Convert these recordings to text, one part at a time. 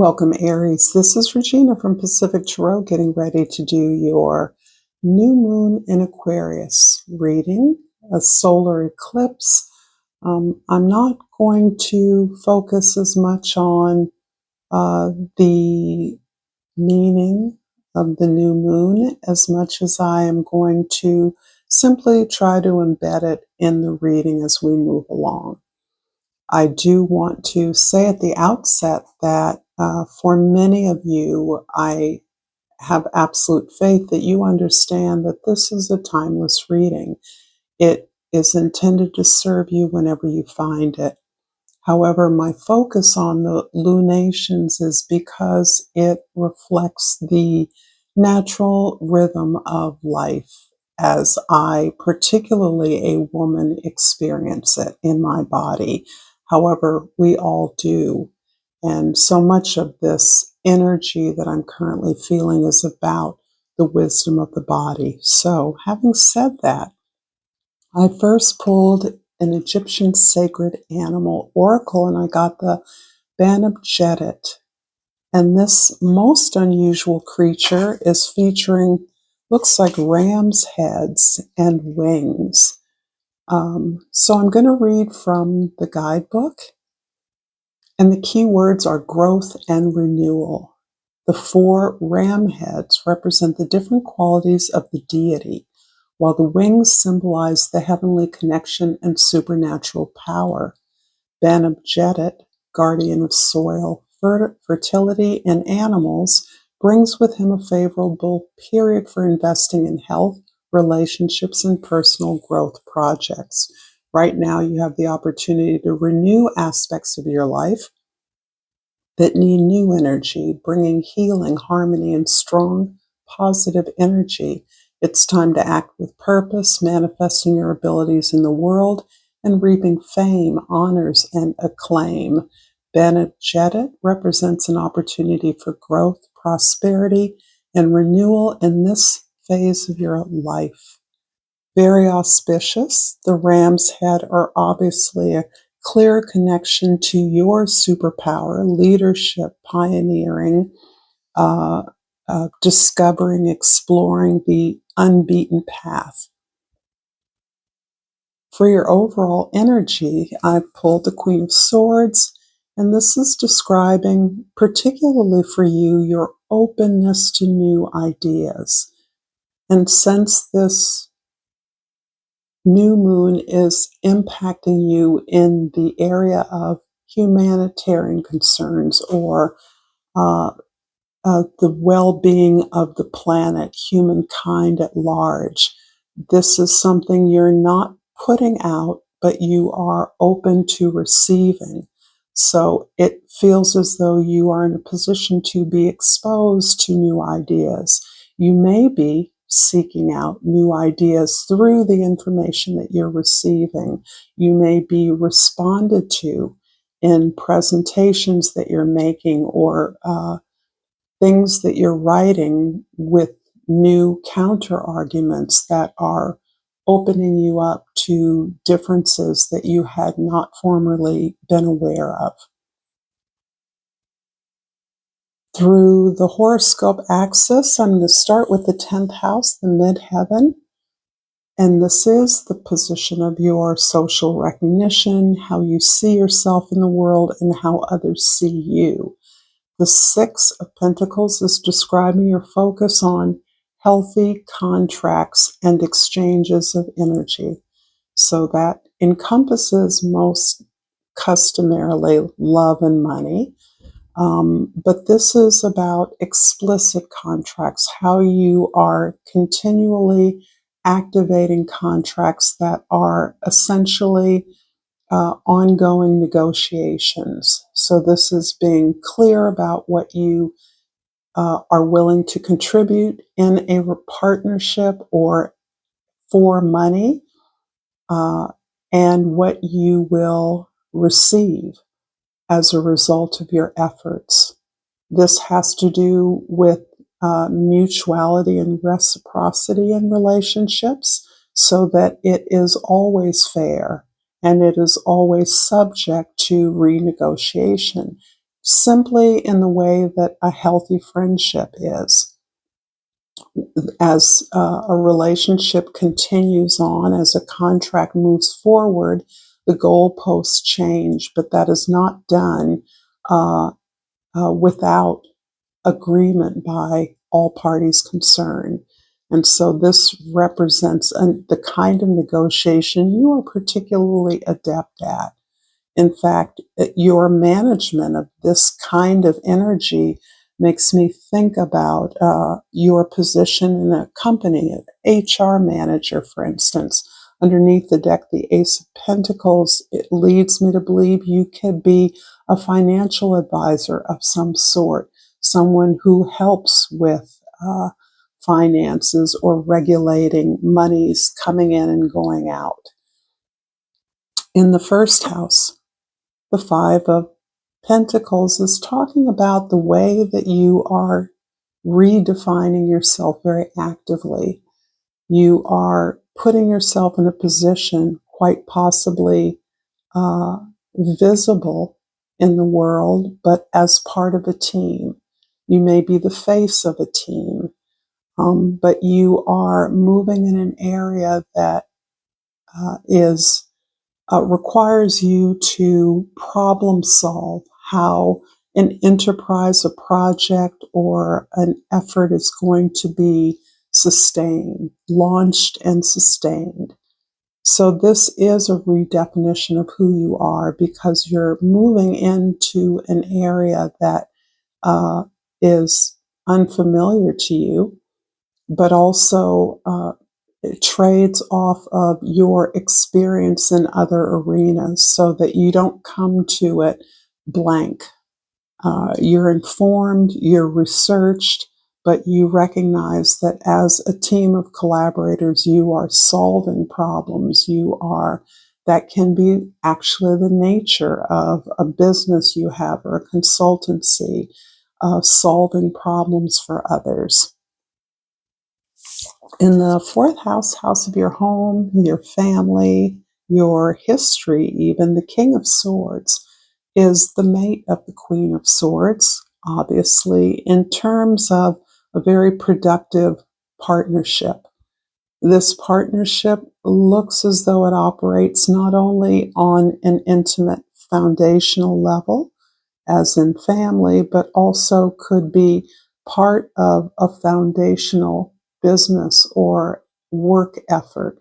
Welcome, Aries. This is Regina from Pacific Tarot getting ready to do your new moon in Aquarius reading, a solar eclipse. I'm not going to focus as much on the meaning of the new moon as much as I am going to simply try to embed it in the reading as we move along. I do want to say at the outset that for many of you, I have absolute faith that you understand that this is a timeless reading. It is intended to serve you whenever you find it. However, my focus on the lunations is because it reflects the natural rhythm of life as I, particularly a woman, experience it in my body. However, we all do. And so much of this energy that I'm currently feeling is about the wisdom of the body. So, having said that, I first pulled an Egyptian sacred animal oracle and I got the Banabjetit. And this most unusual creature is featuring, looks like ram's heads and wings. So I'm going to read from the guidebook. And the key words are growth and renewal. The 4 ram heads represent the different qualities of the deity, while the wings symbolize the heavenly connection and supernatural power. Banabjetit, guardian of soil, fertility, and animals, brings with him a favorable period for investing in health, relationships, and personal growth projects. Right now, you have the opportunity to renew aspects of your life that need new energy, bringing healing, harmony, and strong, positive energy. It's time to act with purpose, manifesting your abilities in the world, and reaping fame, honors, and acclaim. Banabjetit represents an opportunity for growth, prosperity, and renewal in this phase of your life. Very auspicious. The ram's head are obviously a clear connection to your superpower, leadership, pioneering, discovering, exploring the unbeaten path. For your overall energy, I pulled the Queen of Swords, and this is describing, particularly for you, your openness to new ideas. And since this new moon is impacting you in the area of humanitarian concerns or the well-being of the planet, humankind at large. This is something you're not putting out, but you are open to receiving. So it feels as though you are in a position to be exposed to new ideas. You may be seeking out new ideas through the information that you're receiving. You may be responded to in presentations that you're making or things that you're writing with new counter arguments that are opening you up to differences that you had not formerly been aware of. Through the horoscope axis, I'm going to start with the 10th house, the midheaven. And this is the position of your social recognition, how you see yourself in the world, and how others see you. The 6 of Pentacles is describing your focus on healthy contracts and exchanges of energy. So that encompasses most customarily love and money. But this is about explicit contracts, how you are continually activating contracts that are essentially ongoing negotiations. So this is being clear about what you are willing to contribute in a partnership or for money, and what you will receive as a result of your efforts. This has to do with mutuality and reciprocity in relationships so that it is always fair and it is always subject to renegotiation. simply in the way that a healthy friendship is. As a relationship continues on, as a contract moves forward, the goalposts change, but that is not done without agreement by all parties concerned. And so this represents the kind of negotiation you are particularly adept at. In fact, your management of this kind of energy makes me think about your position in a company, an HR manager, for instance. Underneath the deck, the Ace of Pentacles, it leads me to believe you could be a financial advisor of some sort, someone who helps with finances or regulating monies coming in and going out. In the first house, the Five of Pentacles is talking about the way that you are redefining yourself very actively. You are putting yourself in a position, quite possibly visible in the world, but as part of a team. You may be the face of a team, but you are moving in an area that is requires you to problem solve how an enterprise, a project, or an effort is going to be sustained, launched and sustained. So this is a redefinition of who you are because you're moving into an area that is unfamiliar to you, but also it trades off of your experience in other arenas so that you don't come to it blank. You're informed, you're researched, but you recognize that as a team of collaborators, you are solving problems. That can be actually the nature of a business you have or a consultancy, solving problems for others. In the fourth house, house of your home, your family, your history, even the King of Swords is the mate of the Queen of Swords, obviously, in terms of a very productive partnership. This partnership looks as though it operates not only on an intimate foundational level, as in family, but also could be part of a foundational business or work effort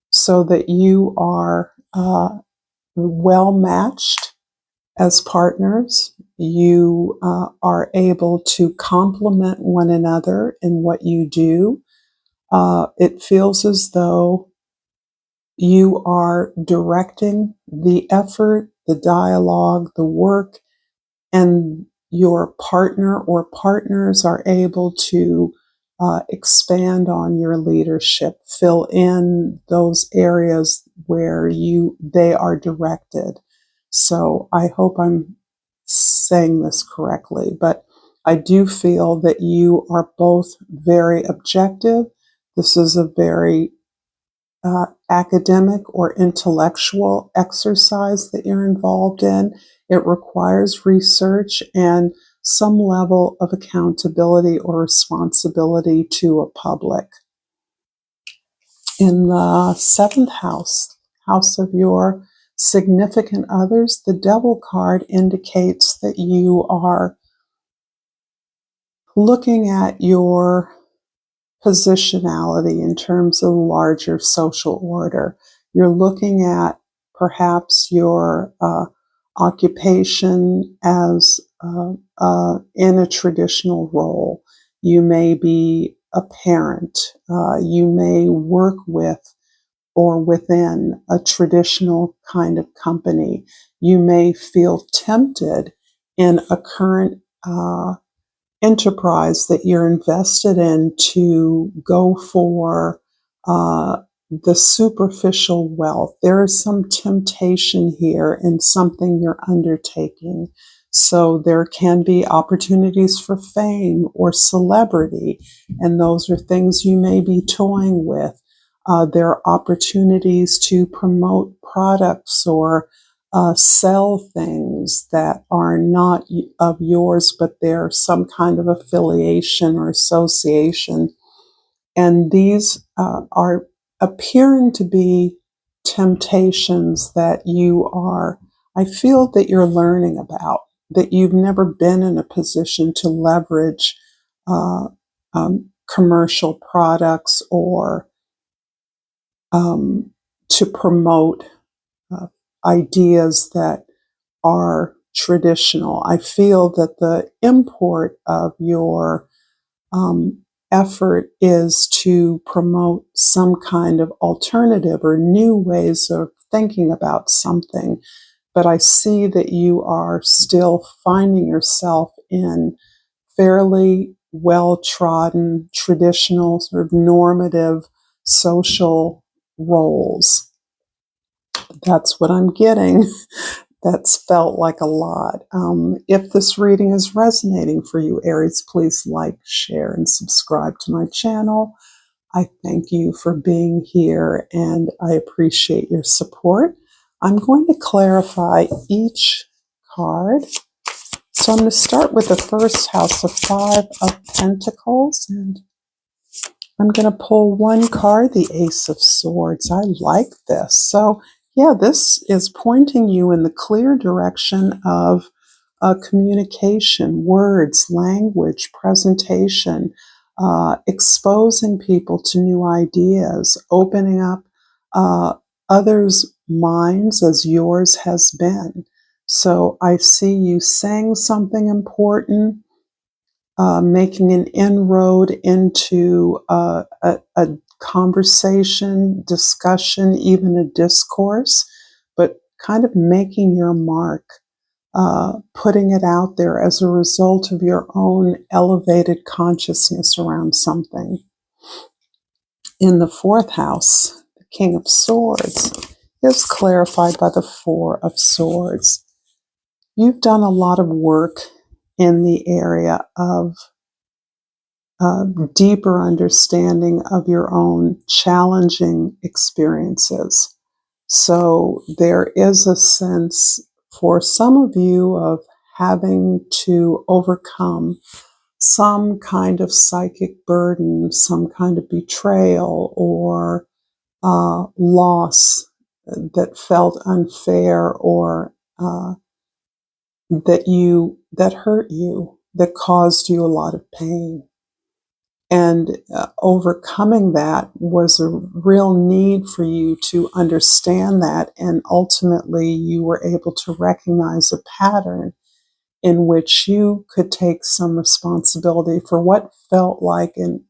so that you are well matched as partners. You are able to complement one another in what you do. It feels as though you are directing the effort, the dialogue, the work, and your partner or partners are able to expand on your leadership, fill in those areas where they are directed. So I hope I'm saying this correctly, but I do feel that you are both very objective. This is a very academic or intellectual exercise that you're involved in. It requires research and some level of accountability or responsibility to a public. In the seventh house, house of your significant others, the Devil card indicates that you are looking at your positionality in terms of larger social order. You're looking at perhaps your occupation as in a traditional role. You may be a parent. You may work with or within a traditional kind of company. You may feel tempted in a current enterprise that you're invested in to go for the superficial wealth. There is some temptation here in something you're undertaking. So there can be opportunities for fame or celebrity, and those are things you may be toying with. There are opportunities to promote products or sell things that are not of yours, but they're some kind of affiliation or association. And these are appearing to be temptations that I feel that you're learning about, that you've never been in a position to leverage uh, commercial products or to promote uh, ideas that are traditional. I feel that the import of your um, effort is to promote some kind of alternative or new ways of thinking about something. But I see that you are still finding yourself in fairly well trodden, traditional, sort of normative social roles. That's what I'm getting. That's felt like a lot. If this reading is resonating for you, Aries, please like, share, and subscribe to my channel. I thank you for being here and I appreciate your support. I'm going to clarify each card. So I'm going to start with the first house, the Five of Pentacles, and I'm going to pull one card, the Ace of Swords. I like this. So, yeah, this is pointing you in the clear direction of communication, words, language, presentation, exposing people to new ideas, opening up others' minds as yours has been. So I see you saying something important, making an inroad into a conversation, discussion, even a discourse, but kind of making your mark, putting it out there as a result of your own elevated consciousness around something. In the fourth house, the King of Swords is clarified by the Four of Swords. You've done a lot of work in the area of deeper understanding of your own challenging experiences. So there is a sense for some of you of having to overcome some kind of psychic burden, some kind of betrayal or loss that felt unfair or that hurt you, that caused you a lot of pain. And overcoming that was a real need for you to understand that. And ultimately, you were able to recognize a pattern in which you could take some responsibility for what felt like an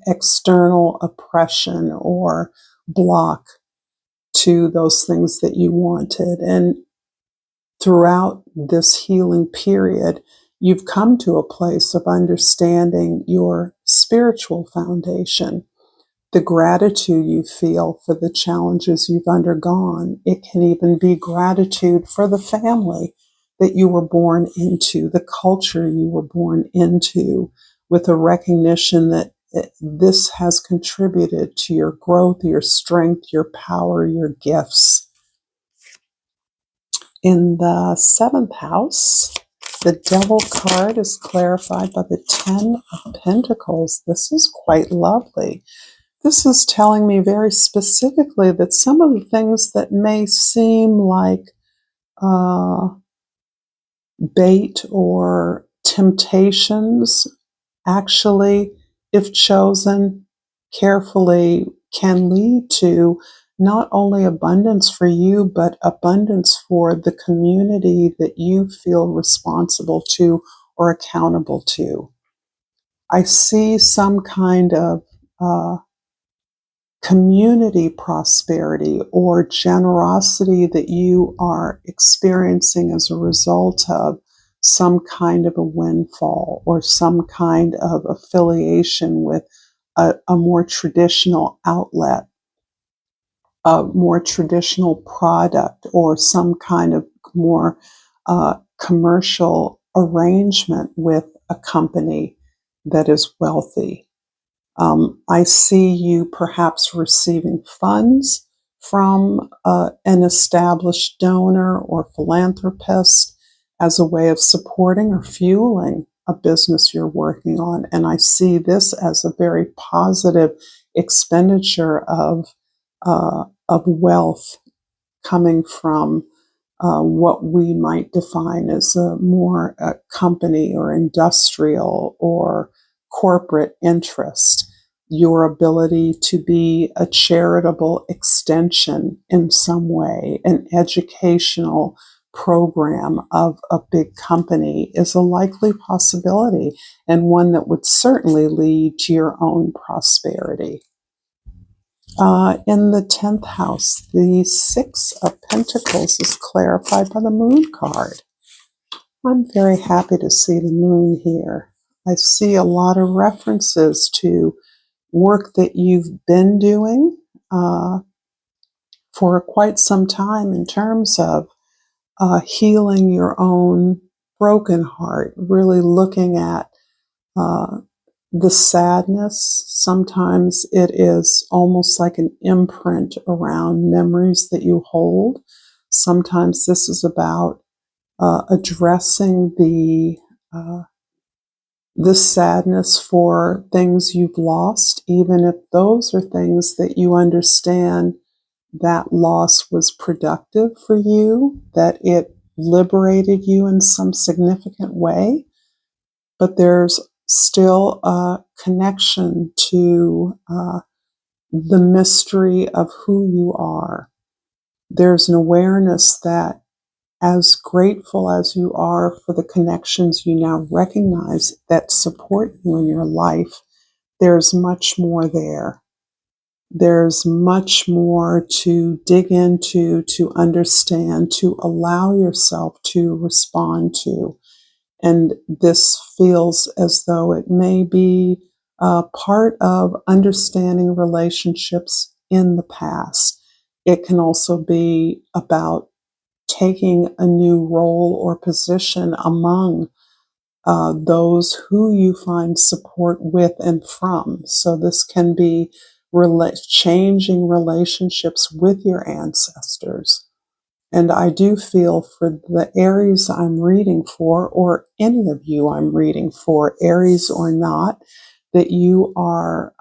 external oppression or block to those things that you wanted. And throughout this healing period, you've come to a place of understanding your spiritual foundation, the gratitude you feel for the challenges you've undergone. It can even be gratitude for the family that you were born into, the culture you were born into, with a recognition that this has contributed to your growth, your strength, your power, your gifts. In the seventh house, the Devil card is clarified by the Ten of Pentacles. This is quite lovely. This is telling me very specifically that some of the things that may seem like bait or temptations actually, if chosen carefully, can lead to not only abundance for you, but abundance for the community that you feel responsible to or accountable to. I see some kind of community prosperity or generosity that you are experiencing as a result of some kind of a windfall or some kind of affiliation with a more traditional outlet, a more traditional product, or some kind of more commercial arrangement with a company that is wealthy. I see you perhaps receiving funds from an established donor or philanthropist as a way of supporting or fueling a business you're working on. And I see this as a very positive expenditure of wealth coming from what we might define as a more company or industrial or corporate interest. Your ability to be a charitable extension in some way, an educational program of a big company is a likely possibility, and one that would certainly lead to your own prosperity. In the 10th house, the Six of Pentacles is clarified by the Moon card. I'm very happy to see the Moon here. I see a lot of references to work that you've been doing for quite some time in terms of healing your own broken heart, really looking at the sadness. Sometimes it is almost like an imprint around memories that you hold. Sometimes this is about addressing the sadness for things you've lost, even if those are things that you understand that loss was productive for you, that it liberated you in some significant way. But there's still a connection to the mystery of who you are. There's an awareness that, as grateful as you are for the connections you now recognize that support you in your life, there's much more there. There's much more to dig into, to understand, to allow yourself to respond to. And this feels as though it may be part of understanding relationships in the past. It can also be about taking a new role or position among those who you find support with and from. So this can be changing relationships with your ancestors. And I do feel for the Aries I'm reading for, or any of you I'm reading for, Aries or not, that you are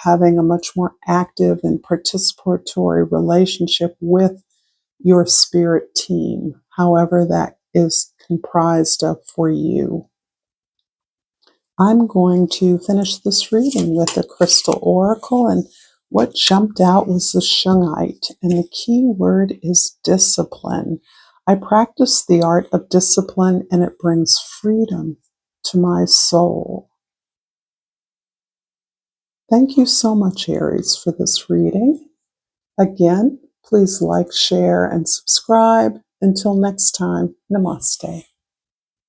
having a much more active and participatory relationship with your spirit team, however that is comprised of for you. I'm going to finish this reading with the Crystal Oracle, and what jumped out was the Shungite, and the key word is discipline. I practice the art of discipline, and it brings freedom to my soul. Thank you so much, Aries, for this reading. Again, please like, share, and subscribe. Until next time, namaste.